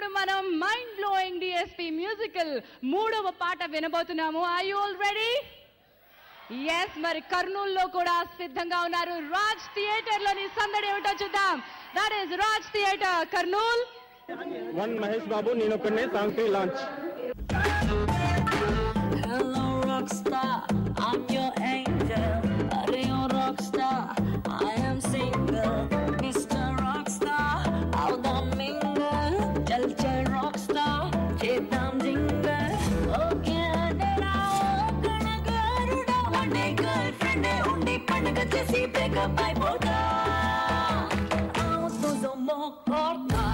ఇప్పుడు మనం mind blowing DSP musical 3వ పాట వినబోతున్నాము. Are you all ready? Yes, మరి కర్నూలులో కూడా సిద్ధంగా ఉన్నారు. రాజ్ థియేటర్ లోని సందడి ఏమిటో చూద్దాం. That is Raj theatre Kurnool. One Mahesh Babu Nenokkadine song launch. Hello rockstar, I'm your angel. Are you rockstar? I am single. Mr. Rockstar, how the mingle. Chal chal rockstar, chetam jingle. Okay, adera okana garuda. One day girlfriend undi pandaga chesi breakup ayipoda. Auto zomo korta,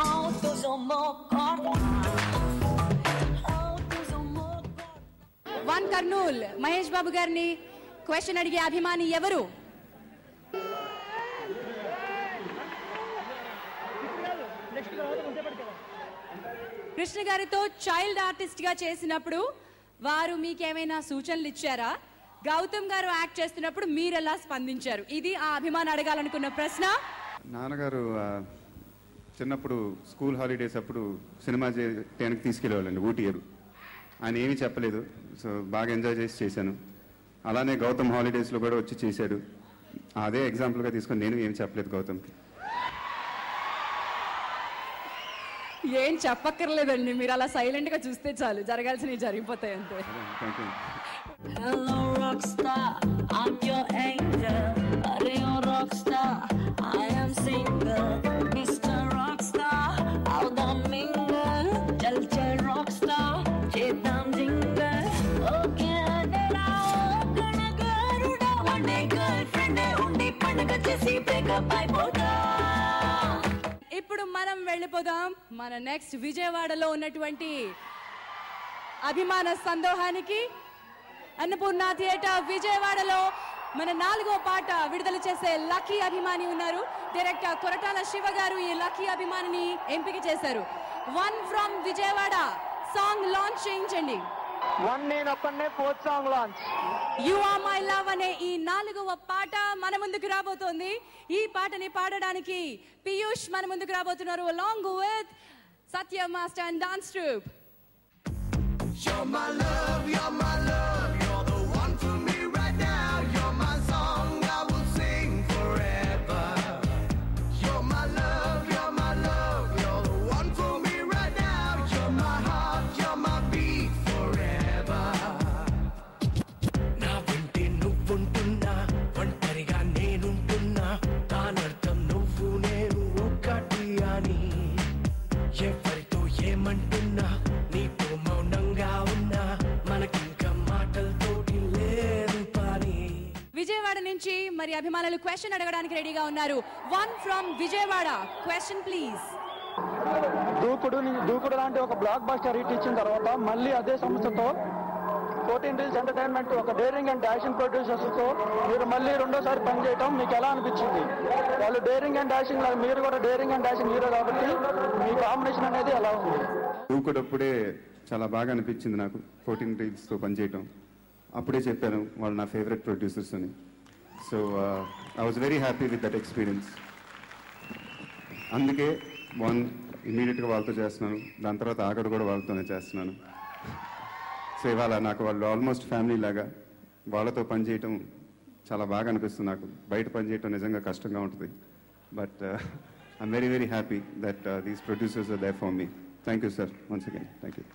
auto zomo korta. One Kurnool Mahesh Babu గారిని question అడిగే అభిమాని ఎవరు? కృష్ణ గారితో child artist గా చేసినప్పుడు వారు మీకేమైనా సూచనలు ఇచ్చారా? గౌతమ్ గారు యాక్ట్ చేస్తున్నప్పుడు మీరెలా స్పందించారు? ఇది ఆ అభిమాని అడగాలనుకున్న ప్రశ్న. నాన్నగారు చిన్నప్పుడు స్కూల్ హాలిడేస్ అప్పుడు సినిమా చేయడానికి తీసుకెళ్ళేవాళ్ళండి ఊటీయరు. ఆయన ఏమీ చెప్పలేదు, సో బాగా ఎంజాయ్ చేశాను. అలానే గౌతమ్ హాలిడేస్లో కూడా వచ్చి చేశాడు. అదే ఎగ్జాంపుల్గా తీసుకొని నేను ఏం చెప్పలేదు గౌతమ్కి. ఏం చెప్పక్కర్లేదండి, మీరు అలా సైలెంట్ గా చూస్తే చాలు, జరగాల్సినవి జరిగిపోతాయి అంతే. Hello rockstar, I'm your angel. Are you rockstar? I am single. Mr. Rockstar, how the mingle. Chal chal rockstar, chetam jingle. Okay, adera okana garuda. One day girlfriend undi pandaga chesi breakup ayipoda. ఇప్పుడు మనం వెళ్ళిపోదాం మన next విజయవాడలో ఉన్నటువంటి అభిమాన సందోహానికి. Annapurna theatre విజయవాడలో మన 4వ పాట విడుదల చేసే లక్కీ అభిమాని ఉన్నారు. డైరెక్టర్ కొరటాల శివ గారు ఈ లక్కీ అభిమానిని ఎంపిక చేశారు. One from Vijayawada song launch చేయించండి. One Nenokkadine fourth song launch. You are my love అనే ఈ 4వ పాట మన ముందుకు రాబోతోంది. ఈ పాటని పాడడానికి పీయూష్ మన ముందుకు రాబోతున్నారు along with Satya master and dance troupe. You're my love, you're my love, you're the one for me right now. You're my song, I will sing forever. You're my love, you're my love, you're the one for me right now. You're my heart, you're my beat forever. నా వెంటే నువ్వుంటున్నా, ఒంటరిగా నేనుంటున్నా, దానర్థం నువ్వు నేను ఒక్కటి అని. ఎవరితో ఏమంటున్నా, నీతో మౌనంగా ఉన్నా, మనకింకా మాటలతోటి లేదు పని. విజయవాడ నుంచి మరి అభిమానులు క్వశ్చన్ అడగడానికి రెడీగా ఉన్నారు. One from Vijayawada, question please. దూకుడు లాంటి ఒక బ్లాక్ బస్టర్ హిట్ ఇచ్చిన తర్వాత మళ్ళీ అదే సంస్థతో 14 Reels ఎంటర్టైన్మెంట్ ఒక డేరింగ్ అండ్ డాషింగ్ ప్రొడ్యూసర్స్ తో మీరు మళ్ళీ రెండోసారి పనిచేయటం మీకు ఎలా అనిపించింది? వాళ్ళు డేరింగ్ అండ్ డాషింగ్, మీరు కూడా డేరింగ్ అండ్ డాషింగ్ హీరో కాబట్టి మీ కాంబినేషన్ అనేది ఎలా ఉంది? దూకుడప్పుడే చాలా బాగా అనిపించింది నాకు 14 Reelsతో పనిచేయటం. అప్పుడే చెప్పాను వాళ్ళు నా ఫేవరెట్ ప్రొడ్యూసర్స్ అని. So I was very happy with that experience. అందుకే ఇమీడియట్గా వాళ్ళతో చేస్తున్నాను. దాని తర్వాత ఆగడు కూడా వాళ్ళతోనే చేస్తున్నాను. సో ఇవాళ నాకు వాళ్ళు ఆల్మోస్ట్ ఫ్యామిలీ లాగా. వాళ్ళతో పనిచేయటం చాలా బాగా అనిపిస్తుంది నాకు. బయట పనిచేయటం నిజంగా కష్టంగా ఉంటుంది. But I'm very very happy that these producers are there for me. Thank you sir, once again thank you.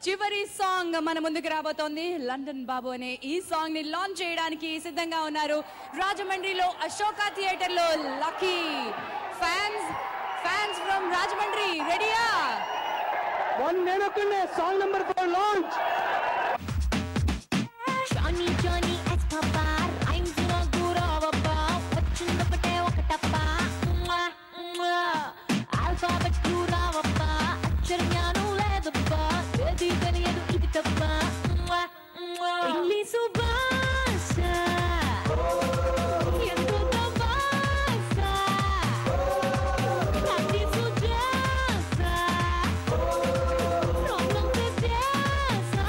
చివరి సాంగ్ మన ముందుకు రాబోతోంది. లండన్ బాబు అనే ఈ సాంగ్ ని లాంచ్ చేయడానికి సిద్ధంగా ఉన్నారు. రాజమండ్రిలో అశోక థియేటర్ లో లక్కీ ఫ్యాన్స్ ఫ్రమ్ రాజమండ్రి రెడీయా? One Nenokkadine song number 4 launch. Johnny Johnny Escobar I'm zero guru vappa vachindokate okatappa alphabet guru vappa acharnyanu ledappa edi teniyedu idi tappa English bhasha ento tabasa andi sujasa romance jasa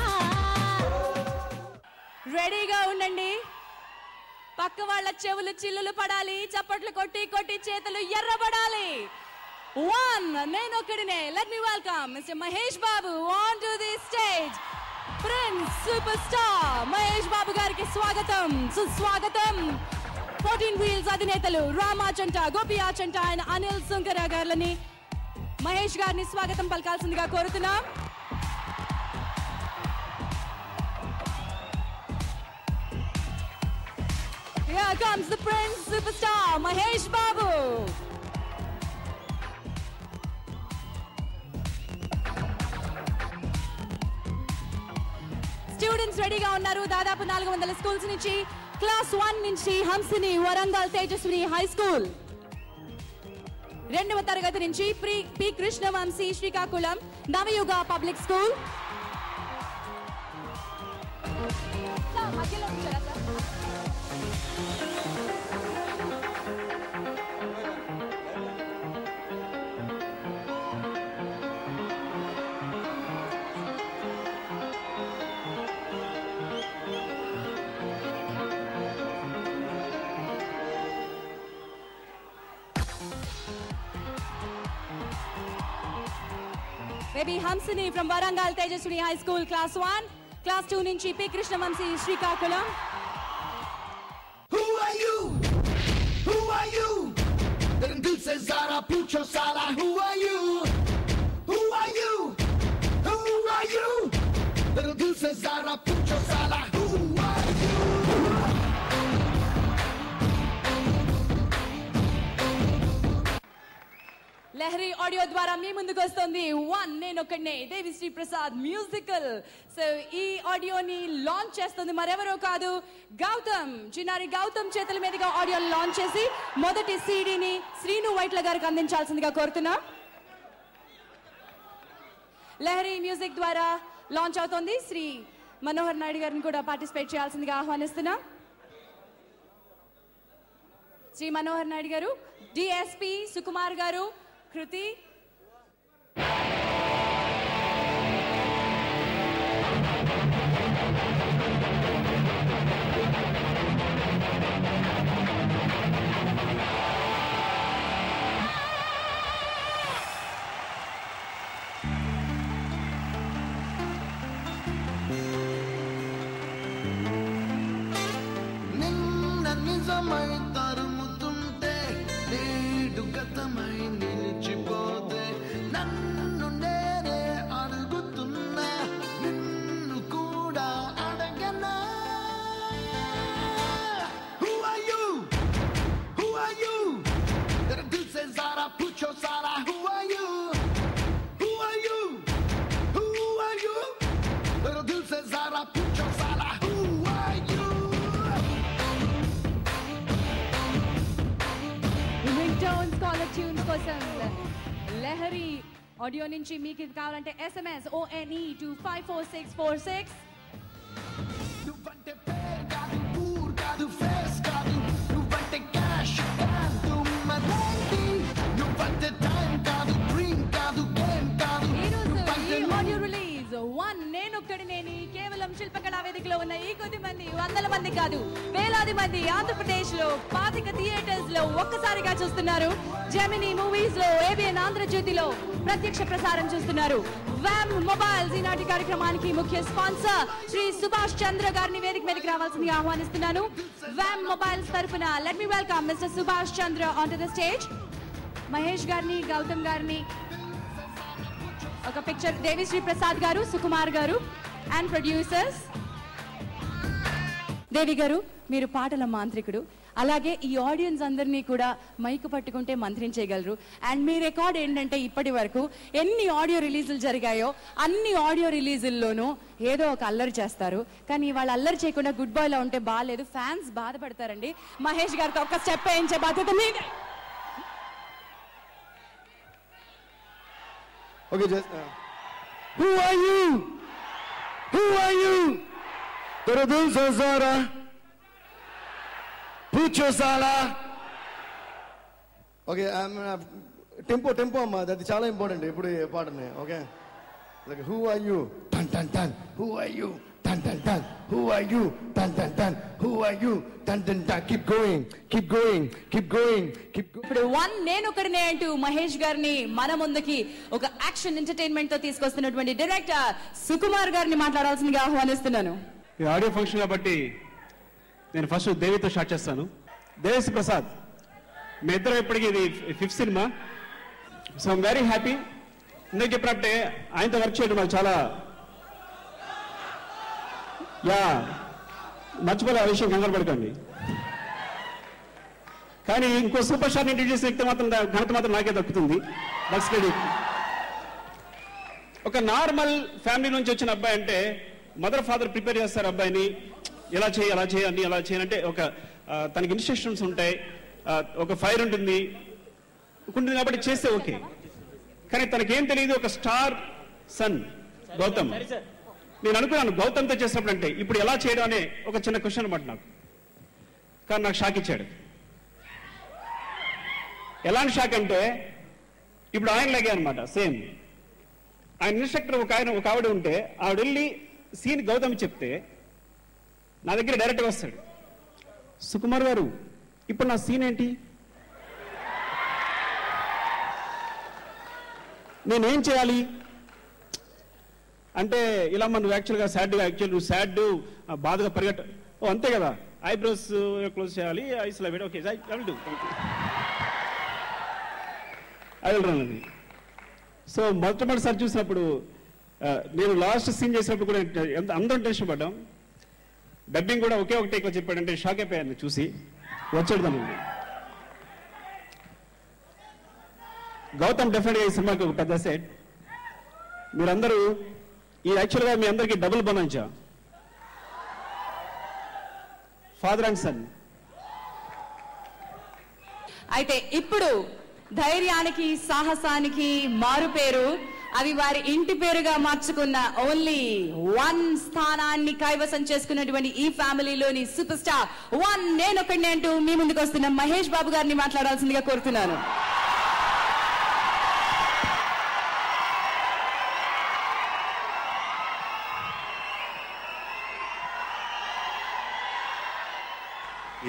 రెడీగా ఉండండి. పక్క వాళ్ళ చెవులు చిల్లులు పడాలి, చప్పట్లు కొట్టి కొట్టి చేతులు ఎర్రబడాలి. one నేనొక్కడినే. Let me welcome Mr. Mahesh Babu onto the stage. Prince Superstar Mahesh Babu గారికి స్వాగతం, సుస్వాగతం. 14 Wheels అధినేతలు రామాచంట, గోపి ఆచంట అండ్ అనిల్ సుంకర గారిని మహేష్ గారిని స్వాగతం పలకాల్సిందిగా కోరుతున్నాం. Here comes the Prince Superstar Mahesh Babu. Students రెడీగా ఉన్నారు. దాదాపు 400 స్కూల్స్ నుంచి, క్లాస్ 1 నుంచి హంసిని వరంగల్ తేజస్విని హై స్కూల్, 2వ తరగతి నుంచి P Krishna Vamsi Srikakulam Navayuga public school. Baby Hamsini from Varangal Tejaswini High School, Class 1. Class 2 నుంచి P Krishna Vamsi Srikakulam. Who are you? Who are you? Dil se zara pucho sala. Who are you? Who are you? Who are you? Dil se zara pucho sala. Who are you? Lahari audio ద్వారా మీ ముందుకు వస్తుంది one నేనొక్కడినే Devi Sri Prasad musical. So ఈ ఆడియోని launch చేస్తుంది మరెవరో కాదు, గౌతమ్. చిన్నారి గౌతమ్ చేతుల మీదుగా ఆడియో లాంచ్ చేసి మొదటి సీడీని శ్రీను వైట్ల గారికి అందించాల్సిందిగా కోరుతున్నాం. లహరి మ్యూజిక్ ద్వారా లాంచ్ అవుతోంది. శ్రీ మనోహర్ నాయుడు గారిని కూడా పార్టిసిపేట్ చేయాల్సిందిగా ఆహ్వానిస్తున్నాం. శ్రీ మనోహర్ నాయుడు గారు, డిఎస్పి సుకుమార్ గారు, కృతి, నిన్న నిజమై తరుముతుంటే నేడు గతమై నిలిచిపోతే నన్ను నేనే అడుగుతున్నా, నిన్ను కూడా అడగనా? Who are you? Who are you? Dil se zara pucho sala. Who are you? Who are you? Who are you? Dil se zara pucho sala. Who are you? Ring tones, caller tunes కోసం Lahari audio నుంచి మీకు ఇది కావాలంటే SMS ONE to 54646. నువ్వంటే పేరు కాదు, ఊరు కాదు, ఫేస్ కాదు, నువ్వంటే క్యాష్ కాదు, మరేంటి? నువ్వంటే టైం కాదు, డ్రీమ్ కాదు, గేమ్ కాదు, ఈ రోజు నువ్వంటే ఈ ఆడియో రిలీజ్ వన్ నేనొక్కడినేని కేవలం శిల్పకళా వేదికలో ఉన్న ఈ కొద్ది మంది, వందల మంది కాదు వేలాది మంది ఆంధ్రప్రదేశ్ లో 25 థియేటర్స్ లో ఒక్కసారిగా చూస్తున్నారు. జెమినీ మూవీస్ లో, ఏబిఎన్ ఆంధ్రజ్యోతిలో ప్రత్యక్ష ప్రసారం చూస్తున్నారు. వ్యామ్ మొబైల్స్ ఈనాటి కార్యక్రమానికి ముఖ్య స్పాన్సర్ శ్రీ సుభాష్ చంద్ర గారిని వేదిక మీదకి రావాల్సిందిగా ఆహ్వానిస్తున్నాను. వ్యామ్ మొబైల్స్ తరఫున let me welcome mister Subhash Chandra on to the stage. Mahesh గారిని, గౌతమ్ గారిని, ఒక పిక్చర్ దేవిశ్రీ ప్రసాద్ గారు, సుకుమార్ గారు అండ్ ప్రొడ్యూసర్స్. దేవి గారు, మీరు పాటల మాంత్రికుడు, అలాగే ఈ ఆడియన్స్ అందరినీ కూడా మైకు పట్టుకుంటే మంత్రించేయగలరు. అండ్ మీ రికార్డ్ ఏంటంటే ఇప్పటి వరకు ఎన్ని ఆడియో రిలీజులు జరిగాయో అన్ని ఆడియో రిలీజుల్లోనూ ఏదో ఒక అల్లరి చేస్తారు. కానీ వాళ్ళు అల్లరి చేయకుండా గుడ్ బాయ్లో ఉంటే బాగాలేదు, ఫ్యాన్స్ బాధపడతారండి. మహేష్ గారితో ఒక్క స్టెప్ వేయించే బాధ్యత మీదే. Okay, just who are you? Who are you? तेरे दिल से जरा पूछो साला. Okay, tempo అమ్మా, అది చాలా ఇంపార్టెంట్ ఇప్పుడు పాటని. Okay, like who are you? Tan tan tan. Who are you? Tan tan tan. Who are you? Tan Dun dun dun. Who are you? Dun dun dun. Keep going. Keep going. Keep going. Keep going. ఇప్పుడు నేనొకడినే అంటూ మహేష్ గారిని మన ముందుకి ఒక action entertainment తో తీసుకొస్తున్నటువంటి director Sukumar గారిని మాట్లాడాల్సిందిగా ఆహ్వానిస్తున్నాను. ఈ ఆడియో ఫంక్షన్ కాబట్టి నేను ఫస్ట్ దేవితో స్టార్ట్ చేస్తాను. దేవిశ్రీ ప్రసాద్, మీ ఇద్దరు ఇప్పటికీ ఇది 5th cinema. So I'm very happy. ఇందుకు చెప్పినట్టే ఆయనతో వర్క్ చేయడం నాకు చాలా మర్చిపోలే ఆ విషయం, కంగారు పడకండి. కానీ ఇంకో సూపర్ స్టార్ని ఇంట్రడ్యూస్ చేసే ఘనత మాత్రం నాకే దక్కుతుంది. That's credit. ఒక నార్మల్ ఫ్యామిలీ నుంచి వచ్చిన అబ్బాయి అంటే మదర్ ఫాదర్ ప్రిపేర్ చేస్తారు అబ్బాయిని, ఎలా చేయి అలా చేయాలి అలా చేయాలంటే ఒక తనకి ఇన్స్ట్రక్షన్స్ ఉంటాయి, ఒక ఫైర్ ఉంటుంది కాబట్టి చేస్తే ఓకే. కానీ తనకేం తెలియదు, ఒక స్టార్ సన్ గౌతమ్. నేను అనుకున్నాను గౌతమ్తో చేసినప్పుడు అంటే ఇప్పుడు ఎలా చేయడం అనే ఒక చిన్న క్వశ్చన్ అనమాట నాకు. కానీ నాకు షాక్ ఇచ్చాడు. ఎలాంటి షాక్ అంటే ఇప్పుడు ఆయన లాగే అనమాట సేమ్. ఆయన ఇన్స్ట్రక్టర్ ఒక ఆవిడ ఉంటే ఆవిడ వెళ్ళి సీన్ గౌతమ్ చెప్తే నా దగ్గర డైరెక్ట్గా వస్తాడు, సుకుమార్ గారు ఇప్పుడు నా సీన్ ఏంటి, నేనేం చేయాలి అంటే ఇలా నువ్వు యాక్చువల్గా నువ్వు సాడ్ బాధగా పరిగెట్ట, ఓ అంతే కదా, ఐబ్రోస్ క్లోజ్ చేయాలి, ఐస్లో పెట్టి ఓకే ఐ విల్ రన్ అది. సో మొట్టమొదటిసారి చూసినప్పుడు నేను లాస్ట్ సీన్ చేసినప్పుడు కూడా అందరం టెన్షన్ పడ్డాం. డబ్బింగ్ కూడా ఒకే ఒక టేక్లో చెప్పాడంటే షాక్ అయిపోయాను చూసి. వచ్చాడు తను. గౌతమ్ డెఫినెట్గా ఈ సినిమాకి ఒక పెద్ద సెట్. మీరందరూ ఈ యాక్చువల్గా మీ అందరికీ డబుల్ బనాంచా, ఫాదర్ అండ్ సన్. అయితే ఇప్పుడు ధైర్యానికి సాహసానికి మారు పేరు, అవి వారి ఇంటి పేరుగా మార్చుకున్న ఓన్లీ 1 స్థానాన్ని కైవసం చేసుకున్నటువంటి ఈ ఫ్యామిలీలోని సూపర్ స్టార్ 1 నేనొకడినే అంటూ మీ ముందుకు వస్తున్న మహేష్ బాబు గారిని మాట్లాడాల్సిందిగా కోరుతున్నాను.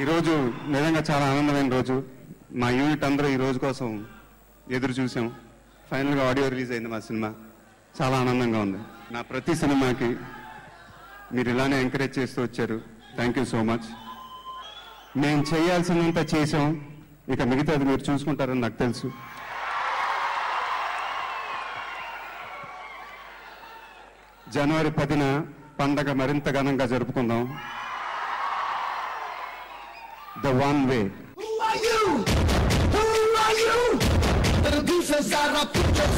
ఈరోజు నిజంగా చాలా ఆనందమైన రోజు. మా యూనిట్ అందరూ ఈ రోజు కోసం ఎదురు చూసాం. ఫైనల్గా ఆడియో రిలీజ్ అయింది మా సినిమా. చాలా ఆనందంగా ఉంది. నా ప్రతి సినిమాకి మీరు ఇలానే ఎంకరేజ్ చేస్తూ వచ్చారు. Thank you so much. మేము చేయాల్సినంత చేసాం, ఇక మిగతాది మీరు చూసుకుంటారని నాకు తెలుసు. జనవరి 10న పండగ మరింత ఘనంగా జరుపుకుందాం. The one way. Who are you? Who are you? The producers are a picture